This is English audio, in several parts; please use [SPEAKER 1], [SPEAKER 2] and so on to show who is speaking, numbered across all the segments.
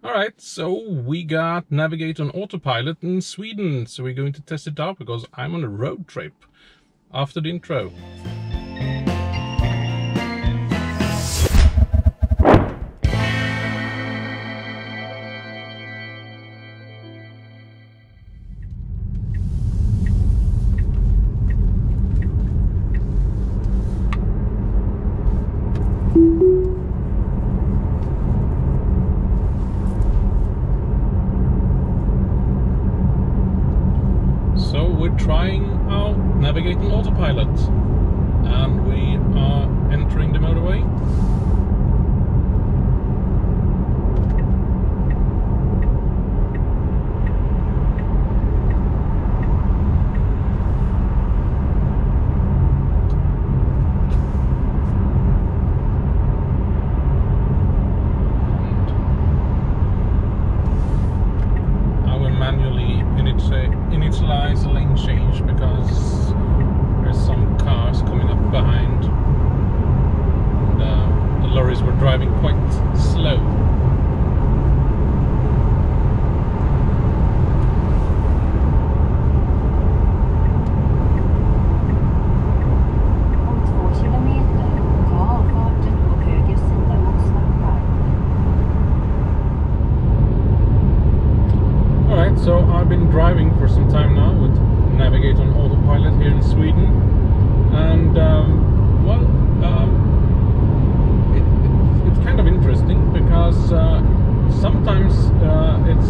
[SPEAKER 1] Alright, so we got Navigate on Autopilot in Sweden, so we're going to test it out because I'm on a road trip after the intro. So we're trying out navigating autopilot, and we are entering the motorway. Initialize a lane change because there's some cars coming up behind, and the lorries were driving quite slow. So I've been driving for some time now with Navigate on Autopilot here in Sweden, and it's kind of interesting because sometimes it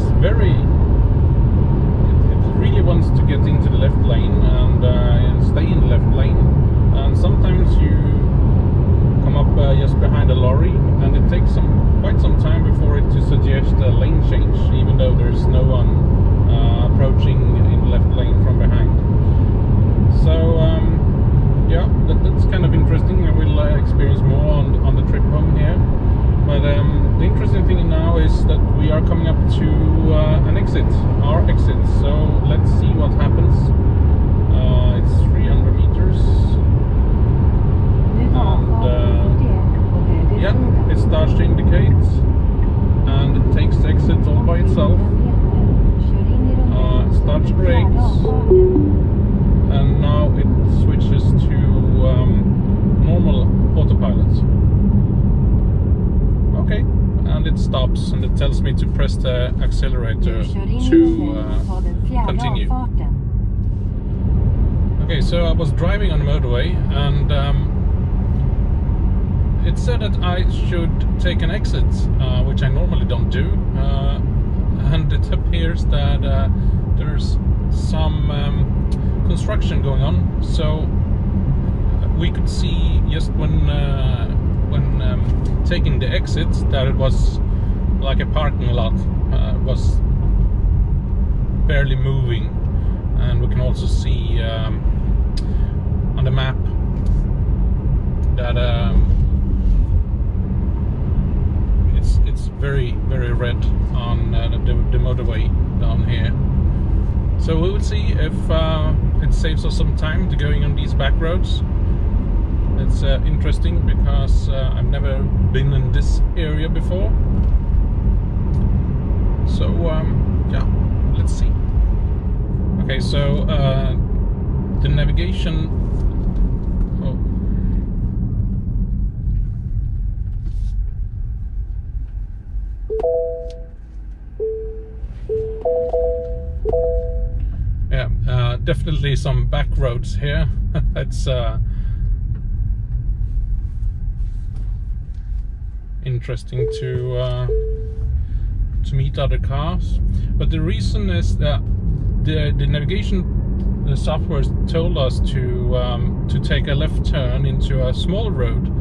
[SPEAKER 1] really wants to get into the left lane and stay in the left lane, and sometimes you come up just behind a lorry and it takes quite some time before it to suggest a lane change, even though there's no one approaching in the left lane from behind. So yeah, that's kind of interesting. I will experience more on the trip home here. But the interesting thing now is that we are coming up to an exit, our exit. So let's see what happens. It's 300 meters. And yeah, it starts to indicate, and it takes the exit all by itself. It starts brakes, and now it switches to normal autopilot. Okay, and it stops, and it tells me to press the accelerator to continue. Okay, so I was driving on the motorway, and it said that I should take an exit, which I normally don't do, and it appears that there's some construction going on. So we could see just when taking the exit that it was like a parking lot. It was barely moving, and we can also see on the map that it's very red on the motorway down here. So we will see if it saves us some time to going on these back roads. It's interesting because I've never been in this area before. So yeah, let's see. Okay, so the navigation. Yeah, definitely some back roads here. It's interesting to meet other cars, but the reason is that the navigation software told us to take a left turn into a small road,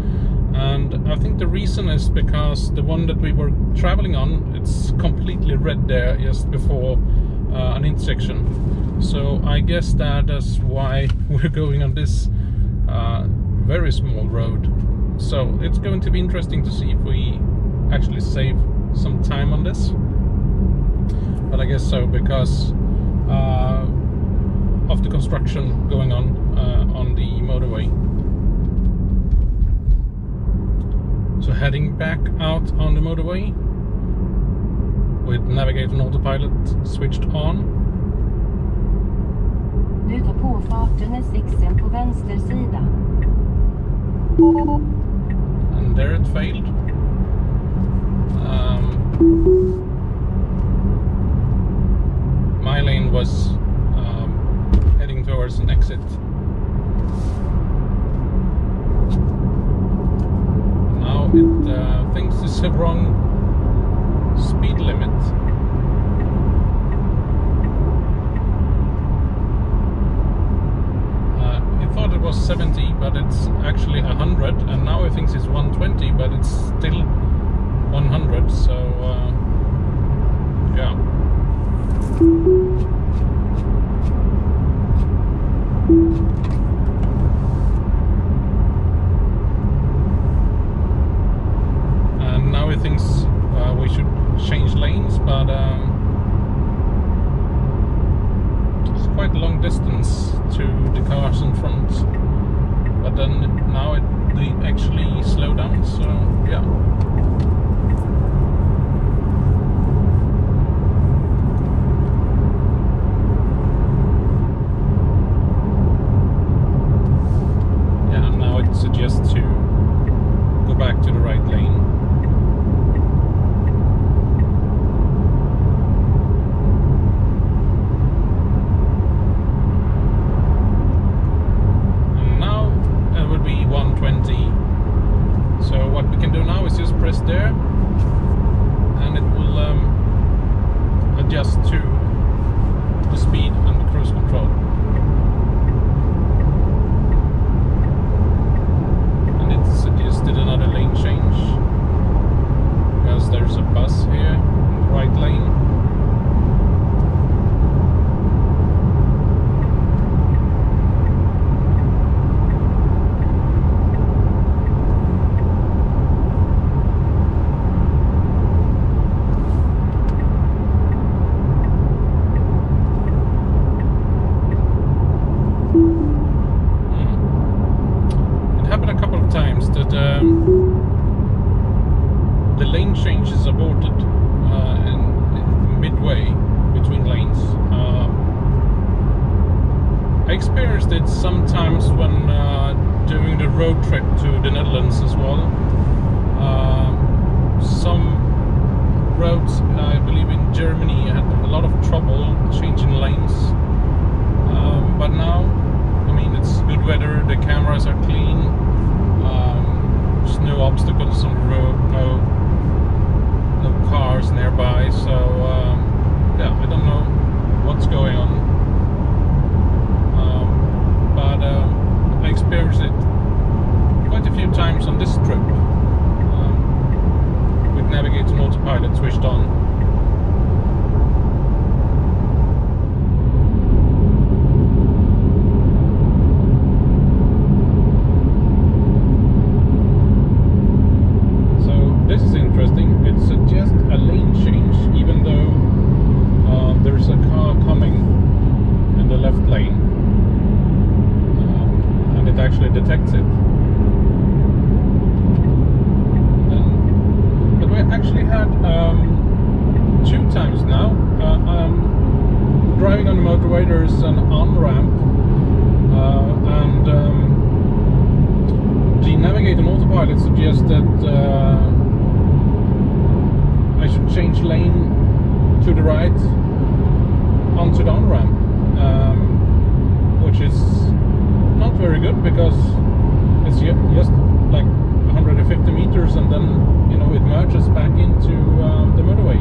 [SPEAKER 1] and I think the reason is because the one that we were traveling on, it's completely red there just before an intersection. So I guess that's why we're going on this very small road. So it's going to be interesting to see if we actually save some time on this. But I guess so, because of the construction going on the motorway. So heading back out on the motorway. navigator and autopilot switched on.
[SPEAKER 2] Nu tar påfarten S6 på vänster sida.
[SPEAKER 1] And there it failed. My lane was heading towards an exit. Now it thinks it's a wrong speed limit. It thought it was 70, but it's actually 100, and now it thinks it's 120, but it's still 100, so yeah. And now it thinks we should change lanes, but it's quite a long distance to the cars in front. But then now they actually slow down, so yeah. Suggest to go back to the right lane. And now it would be 120. So what we can do now is just press there, and it will adjust to the speed and the cruise control. Suggested another lane change because there's a bus here in the right lane. Times that the lane change is aborted in midway between lanes. I experienced it sometimes when doing the road trip to the Netherlands as well. Some roads, I believe in Germany, had a lot of trouble changing lanes, but now, I mean, it's good weather, the cameras are clean. There's no obstacles on the road, no cars nearby, so yeah, I don't know what's going on, but I experienced it quite a few times on this trip with navigator and autopilot switched on. This is interesting. It suggests a lane change, even though there's a car coming in the left lane, and it actually detects it. But we actually had 2 times now. Driving on the motorway, there's an on-ramp, and the navigator and autopilot suggests that I should change lane to the right onto the on-ramp, which is not very good because it's just like 150 meters and then, you know, it merges back into the motorway.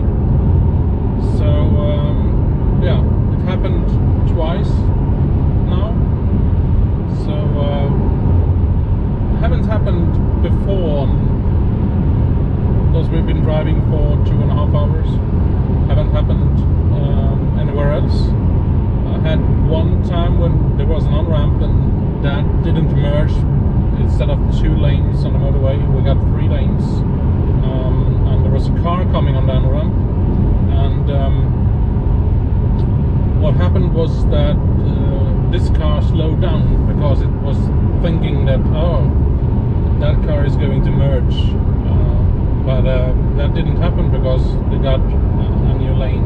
[SPEAKER 1] So yeah, it happened twice now. So it hasn't happened before because we've been driving for 2.5 hours. Haven't happened anywhere else. I had one time when there was an on-ramp and that didn't merge. Instead of 2 lanes on the motorway, we got 3 lanes. And there was a car coming on the on-ramp. And what happened was that this car slowed down because it was thinking that, oh, that car is going to merge. But that didn't happen because they got a new lane.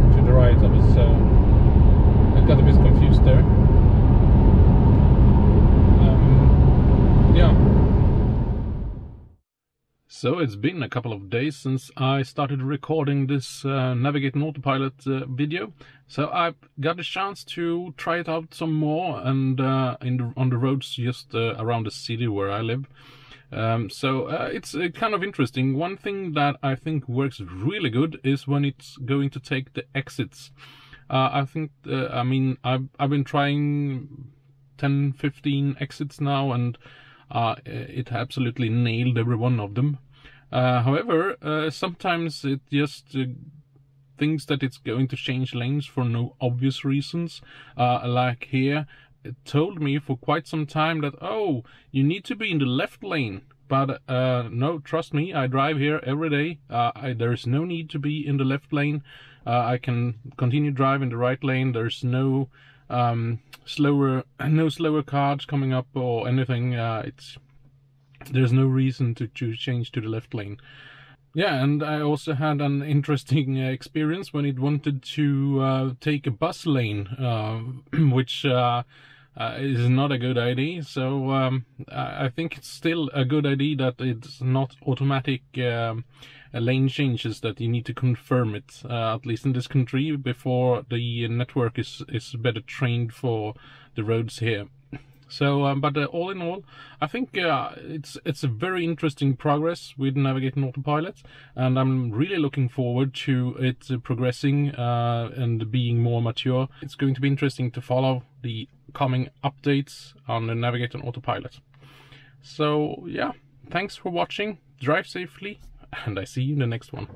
[SPEAKER 1] So it's been a couple of days since I started recording this Navigate and Autopilot video. So I've got a chance to try it out some more and on the roads just around the city where I live. It's kind of interesting. One thing that I think works really good is when it's going to take the exits. I think, I've been trying 10-15 exits now, and it absolutely nailed every one of them. However, sometimes it just thinks that it's going to change lanes for no obvious reasons. Like here, it told me for quite some time that, oh, you need to be in the left lane. But no, trust me, I drive here every day. There's no need to be in the left lane. I can continue driving the right lane. There's no slower cars coming up or anything. There's no reason to change to the left lane. Yeah, and I also had an interesting experience when it wanted to take a bus lane, which is not a good idea. So I think it's still a good idea that it's not automatic lane changes, that you need to confirm it, at least in this country, before the network is better trained for the roads here. So, but all in all, I think it's a very interesting progress with Navigate and Autopilot, and I'm really looking forward to it progressing and being more mature. It's going to be interesting to follow the coming updates on the Navigate and Autopilot. So yeah, thanks for watching, drive safely, and I see you in the next one.